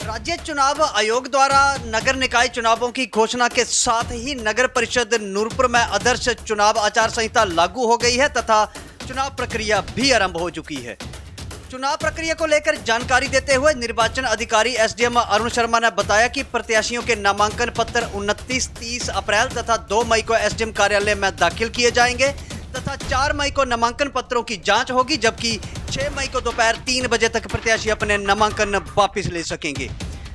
राज्य चुनाव आयोग द्वारा नगर निकाय चुनावों की घोषणा के साथ ही नगर परिषद नूरपुर में आदर्श चुनाव आचार संहिता लागू हो गई है तथा चुनाव प्रक्रिया भी आरंभ हो चुकी है। चुनाव प्रक्रिया को लेकर जानकारी देते हुए निर्वाचन अधिकारी एसडीएम अरुण शर्मा ने बताया कि प्रत्याशियों के नामांकन पत्र 29-30 अप्रैल तथा 2 मई को एसडीएम कार्यालय में दाखिल किए जाएंगे तथा 4 मई को नामांकन पत्रों की जांच होगी, जबकि 6 मई को दोपहर 3 बजे तक प्रत्याशी अपने नामांकन वापस ले सकेंगे।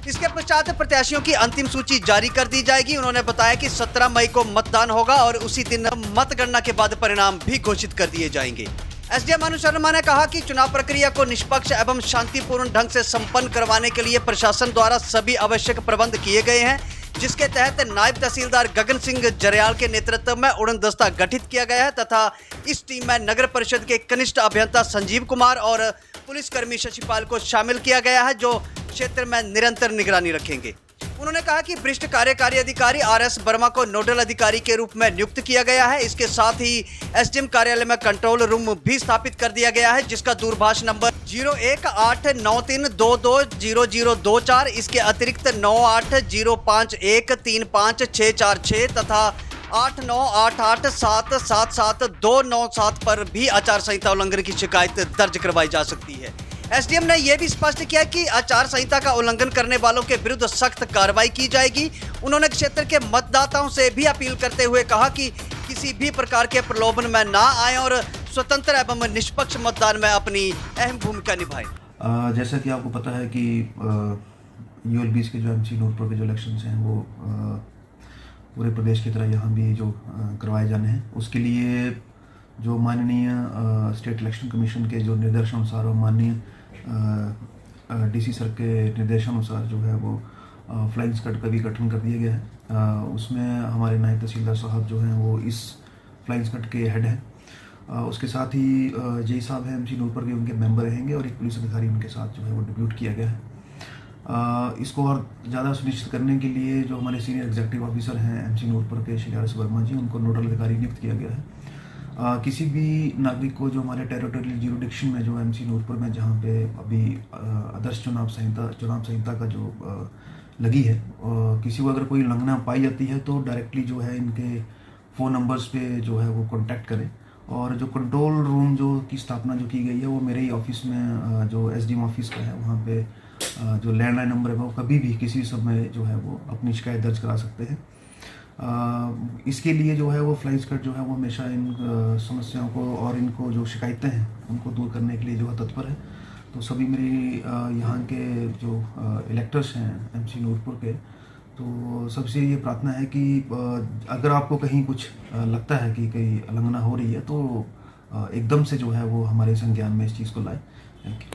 इसके पश्चात प्रत्याशियों की अंतिम सूची जारी कर दी जाएगी। उन्होंने बताया कि 17 मई को मतदान होगा और उसी दिन मतगणना के बाद परिणाम भी घोषित कर दिए जाएंगे। एसडीएम अरुण शर्मा ने कहा कि चुनाव प्रक्रिया को निष्पक्ष एवं शांतिपूर्ण ढंग से संपन्न करवाने के लिए प्रशासन द्वारा सभी आवश्यक प्रबंध किए गए हैं, जिसके तहत नायब तहसीलदार गगन सिंह जरयाल के नेतृत्व में उड़न दस्ता गठित किया गया है तथा इस टीम में नगर परिषद के कनिष्ठ अभियंता संजीव कुमार और पुलिसकर्मी शशिपाल को शामिल किया गया है, जो क्षेत्र में निरंतर निगरानी रखेंगे। उन्होंने कहा कि वरिष्ठ कार्यकारी अधिकारी आरएस वर्मा को नोडल अधिकारी के रूप में नियुक्त किया गया है। इसके साथ ही एसडीएम कार्यालय में कंट्रोल रूम भी स्थापित कर दिया गया है, जिसका दूरभाष नंबर 018932200024, इसके अतिरिक्त 9805135646 तथा 8988777297 पर भी आचार संहिता उल्लंघन की शिकायत दर्ज करवाई जा सकती है। एसडीएम ने यह भी स्पष्ट किया कि आचार संहिता का उल्लंघन करने वालों के विरुद्ध सख्त कार्रवाई की जाएगी। उन्होंने क्षेत्र के मतदाताओं से भी अपील करते हुए कहा कि किसी भी प्रकार के प्रलोभन में ना आए और स्वतंत्र एवं निष्पक्ष मतदान में अपनी अहम भूमिका निभाएं। जैसा कि आपको पता है कि यूएलबी के जो एमसी नूरपुर के जो इलेक्शंस हैं वो पूरे प्रदेश की तरह यहाँ भी जो करवाए जाने हैं, उसके लिए जो माननीय स्टेट इलेक्शन कमीशन के जो निर्देशानुसार और माननीय डीसी सर के निर्देशानुसार जो है वो फ्लाइंग स्क्वाड का भी गठन कर दिया गया है। उसमें हमारे नायब तहसीलदार साहब जो हैं वो इस फ्लाइंग स्क्वाड के हेड हैं। उसके साथ ही जेई साहब हैं एमसी नूरपुर के, उनके मेंबर रहेंगे और एक पुलिस अधिकारी उनके साथ जो है वो डिप्यूट किया गया है। इसको और ज़्यादा सुनिश्चित करने के लिए जो हमारे सीनियर एग्जीक्यूटिव ऑफिसर हैं एमसी नूरपुर के श्री आरएस वर्मा जी, उनको नोडल अधिकारी नियुक्त किया गया है। किसी भी नागरिक को जो हमारे टेरिटोरियल ज्यूरिडिक्शन में जो एमसी नूरपुर में जहाँ पे अभी आदर्श चुनाव संहिता का जो लगी है, किसी को अगर कोई उल्लंघना पाई जाती है तो डायरेक्टली जो है इनके फ़ोन नंबर्स पे जो है वो कांटेक्ट करें। और जो कंट्रोल रूम जो की स्थापना जो की गई है वो मेरे ही ऑफिस में जो एसडीएम ऑफिस का है, वहाँ पे जो लैंडलाइन नंबर है वो कभी भी किसी समय जो है वो अपनी शिकायत दर्ज करा सकते हैं। इसके लिए जो है वो फ्लाइंग स्क्वाड जो है वो हमेशा इन समस्याओं को और इनको जो शिकायतें हैं उनको दूर करने के लिए जो है तत्पर है। तो सभी मेरी यहाँ के जो इलेक्टर्स हैं एमसी नूरपुर के, तो सबसे ये प्रार्थना है कि अगर आपको कहीं कुछ लगता है कि कहीं उल्लंघना हो रही है तो एकदम से जो है वो हमारे संज्ञान में इस चीज़ को लाए। Thank you.